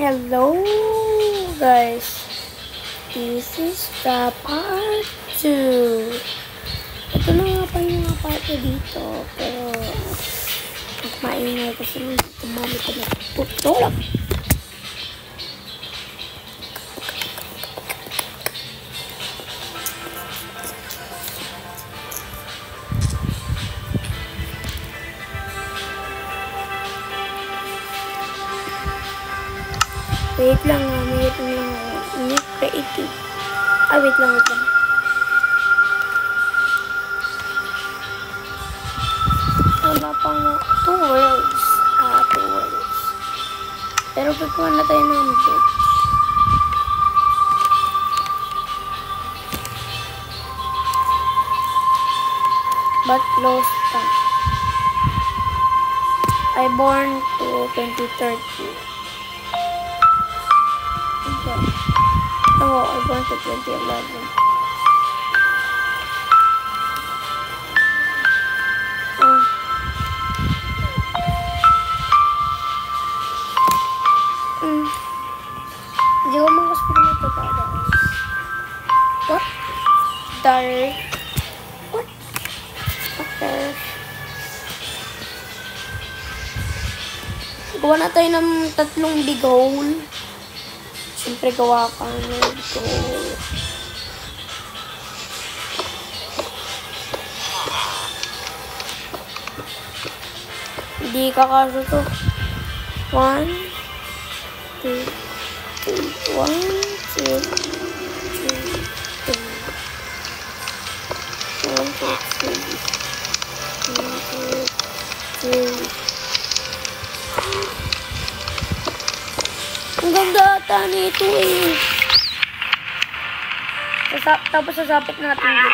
Hello guys, this is the part 2. Ito na nga pa yung mga part dito, pero maingay kasi tumami ko na tutulog. Wait lang, Make creative. Wait lang. Wala pang 2 words. 2 words. Pero pagkuha na tayo ng bit. But lost pa. I born to 2030. I born to 2011. Hindi ko makasipin na ito guys. What? Dark. What? Okay. Gawa na tayo ng 3 big hole. Siyempre gawa ka ng big hole. Hindi kakaso to. 1, 2, 3. 1, 2, 3. 1, 2, 3. Ang ganda ata nito eh. Tapos sasapit natin dito.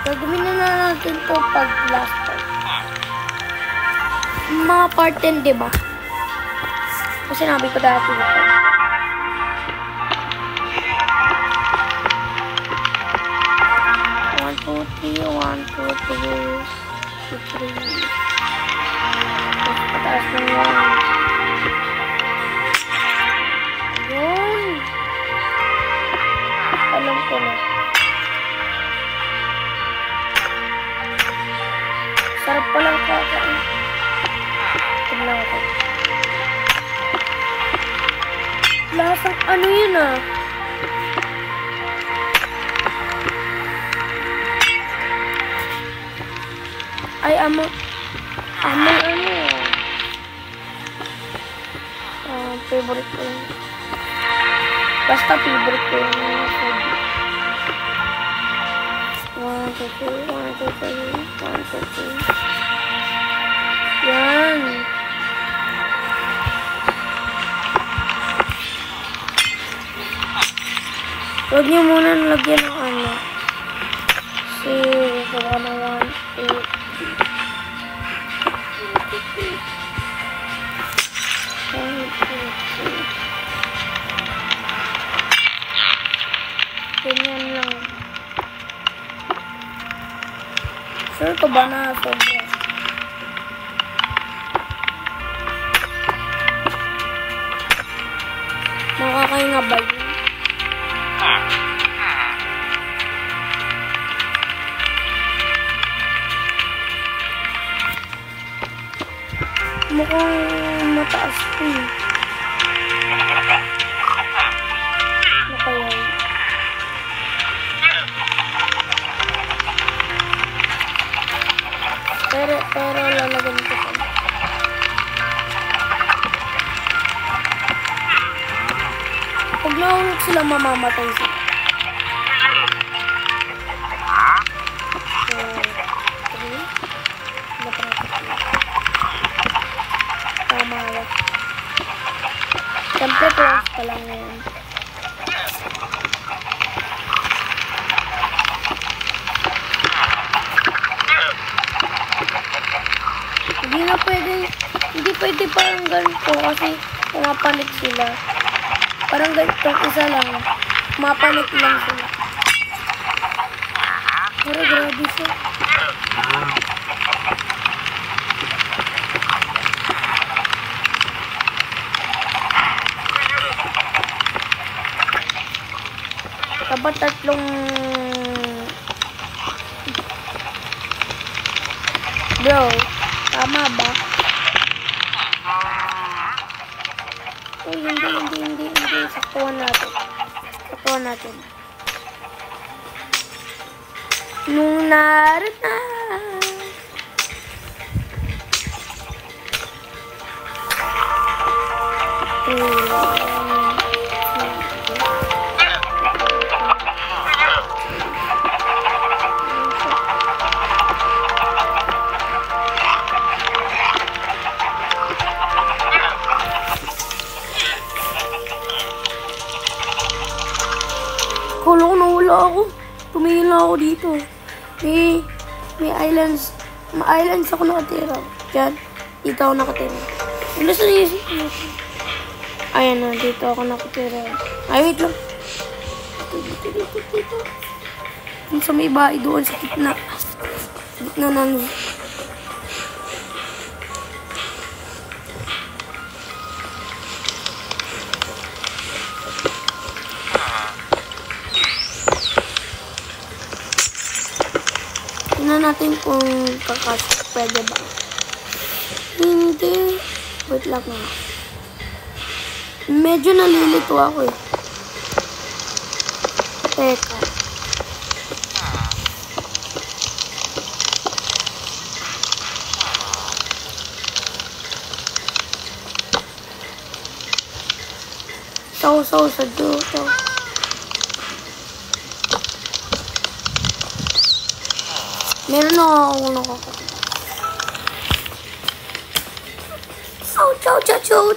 Gagawin na natin to pag last part. Mga part 10, diba? Kasi sinabi ko dati na to. One, two, three. Tapos pataas ng 1. Yun. Alam ko na. Sarap palang kakain. Tignan ko. Lasang ano yun ah? Ay, amang ano favorite ko yun. Basta favorite ko yun. 1, 2, 3. Yan. Huwag niyo muna nalagyan ng ano. Kasi gawa na 1, 2, 3. Ganyan lang. Sure ka ba na sobra? Makakahinga ba yun? Mukhang mataas ko eh. Ano kaya yun? Pero lalagyan ko pa. nahulog sila, mamamatay sila. So, okay. Tama lang. Siyempre, close pa lang ngayon. Hindi pwede parang ganito kasi pumapanik sila. Parang ganito, isa lang. Pumapanik lang sila. Pero grabe siya. Dapat tatlong... Bro, tama ba? Oh, hindi. Saktuhan natin. Nung naranasan. Kala ko nawala ako. Tumingin lang ako dito. May islands. May islands ako nakatira. Diyan. Dito ako nakatira. Wala sa naisip ko. Ayan na. Dito ako nakatira. Ay, wait lang. Dito. Yung sa may bahay doon sa gitna. Gitna namin. Tingnan natin kung pwede ba. Hindi. Wait lang nga. Medyo nalilito ako eh. Teka. Saw sa duto. Meron ako nakakita. Chow.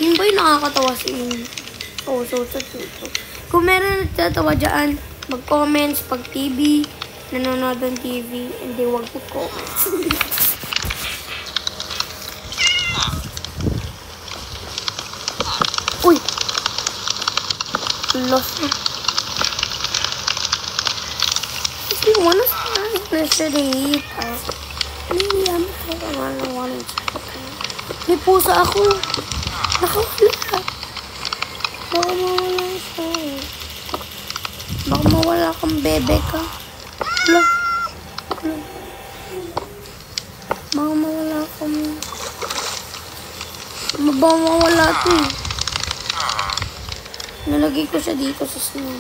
Yun ba yung nakakatawa sa inyo? Sa tuto. Kung meron nagtatawa dyan, mag-comments pag TV, nanonood ng TV, hindi wag mag-comments. Uy! Lost na. Wanna start na dito. May pusa ako. Nakawala. Baka mawala kang bebe ka. Baka mawala kang... Baka mawala ito eh. Nalagay ko siya dito sa snow.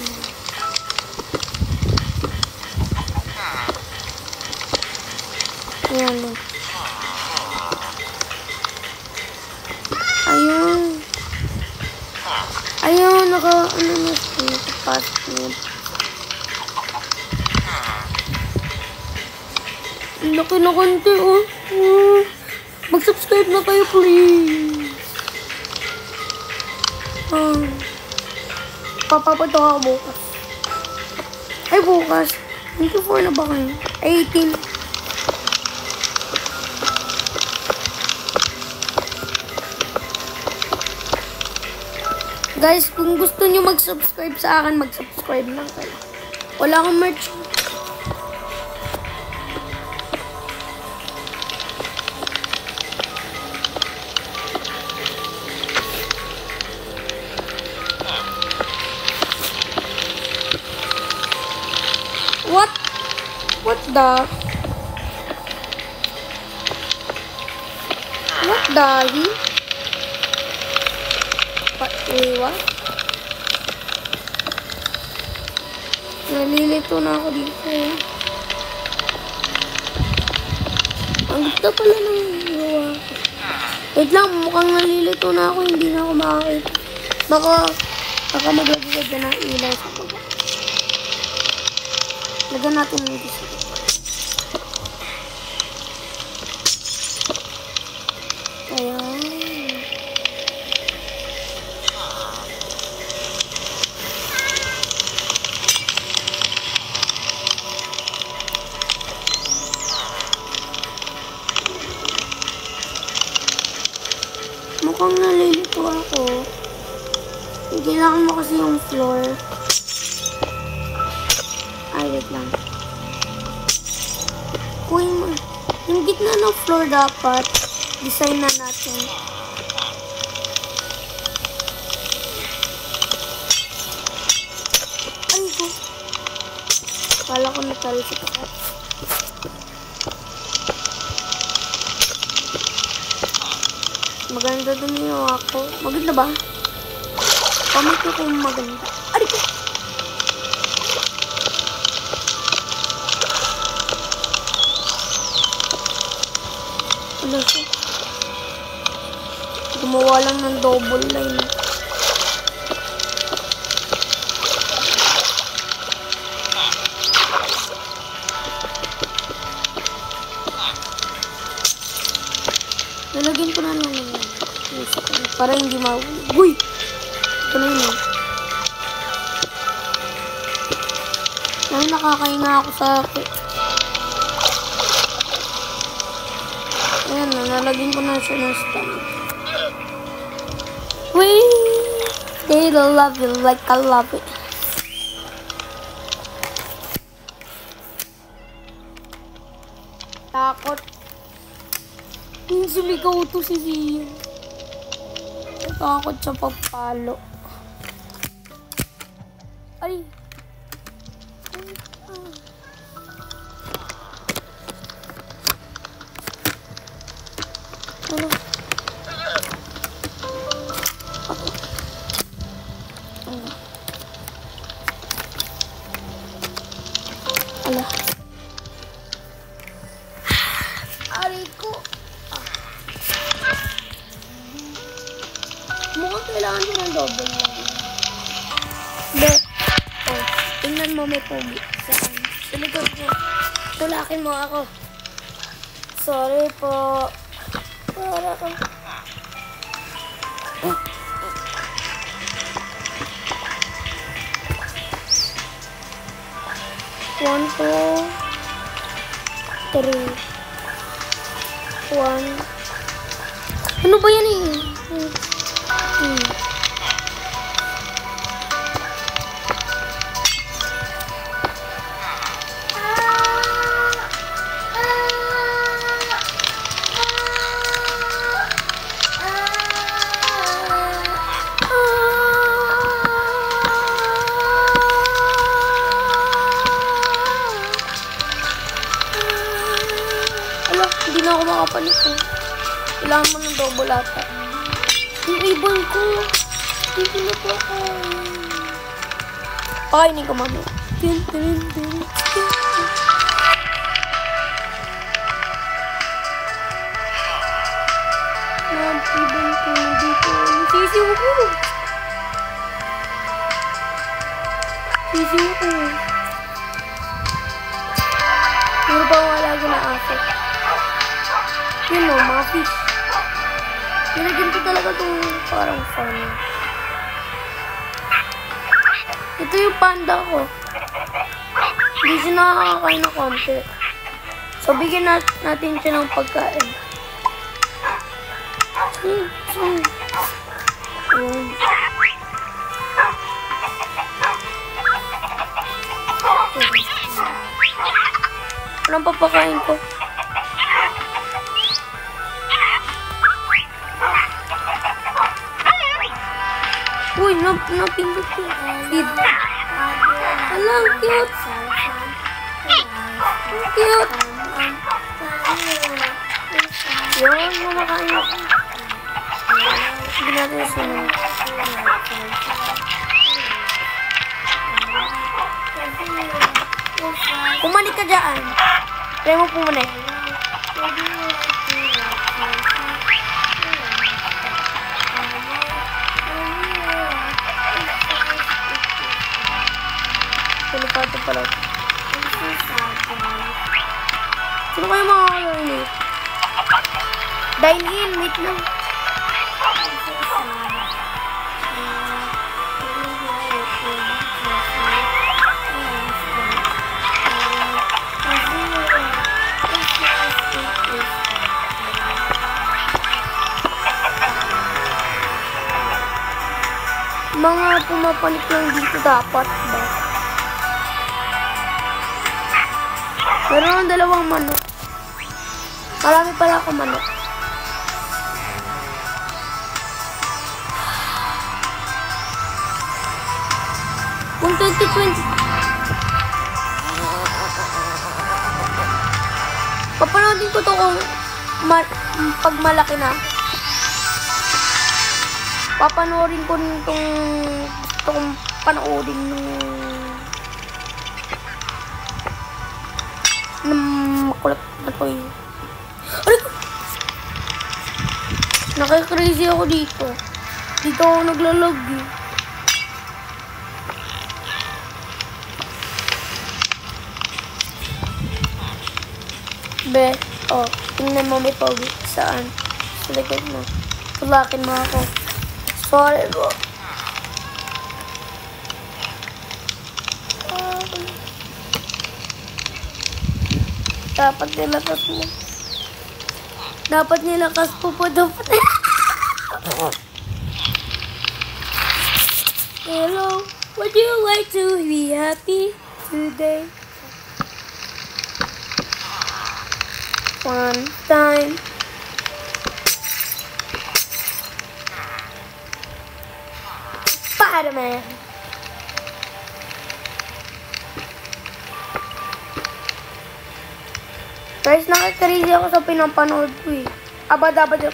Ayan. Ayun, nakapasok niya. Laki na konti, oh. Mag-subscribe na kayo, please. Papapunta ako bukas. Ay, bukas. 24 na ba kayo? 18. Guys, kung gusto nyo mag-subscribe sa akin, mag-subscribe lang kayo. Wala akong merch. What? What the? What the? What? Nalilito na ako dito. Ang ganda pala ng gawa. Wait lang, mukhang nalilito na ako. Hindi na ako makakita. Baka maglagay ka ng ilaw sa baba. Lagyan natin ng gusto. Ayan. Mukhang nalilito ako. Kailangan mo kasi yung floor. Ay, wait lang. Kuhin mo. Yung gitna ng floor dapat, design na natin. Ay, ko. Kala ko natalo sa takat. Maganda dun yung ako. Maganda ba? Comment ko kung maganda. Ari ko! Ano siya? Gumawa lang ng double line. Lalagyan ko na lang yan. Para hindi Uy! Ito na yun. Ay, nakakahinga ako sa akin. Ayan na, nalagyan ko na siya ng stand. They love you like I love it. Takot. Yung sumigaw to si Zia. Takot siya pagpalo. Ay. Ano? Ala. Aray ko. Mukhang kailangan ko ng double lang. Be. Oh, tingnan mo may pogi. Saan? Tulikod ko. Tulakin mo ako. Sorry po. Para ka. Oh. 1, 2, 3. 1. Ano ba yan eh? Hindi na ako makapalit eh. Kailangan mo ng double ata. Yung ibon ko. Hindi na po ako. Pakainin ko mamaya. Ibon ko dito. Sisiw ko. Sisiw ko. Puro pa wala ko na aso. Yun o, mga fish. Nilagyan ko talaga itong parang fun. Ito yung panda ko. Hindi siya nakakakain na konti. So, bigyan natin siya ng pagkain. Anong papakain ko? Uy, napindot ko. Feed. Alang, cute. Cute. Yun, mamakain ako. Hindi natin sunod. Pumanik ka dyan. Try mo pumanik. pala. I'm so sad, guys. Sino kayo makakarinig? Dine in, wait lang. I'm so sad. Mga pumapanik lang dito dapat ba? Meron ng 2 manok. Marami pala akong manok. Kung 2020 papanoodin ko to kung pag malaki na. Papanoorin ko nitong gusto kong panoodin ng makulat na to eh. Aray ko! Nakaka-crazy ako dito. Dito ako naglalog eh. Be, oh, tingnan mo may pogi. Saan? Sa likod mo. Tulakin mo ako. Sorry bro. Dapat nilakas mo. Dapat nilakas po po. Hello, would you like to be happy today? One time. Spider-Man. Guys, nakaka-crazy ako sa pinapanood ko eh. Abad-abad.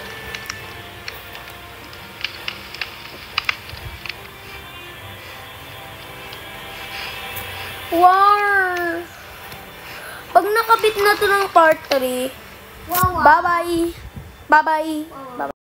Wow! Pag nakabit na to ng part 3, Wow, wow. bye-bye. Bye-bye. Wow. Bye-bye.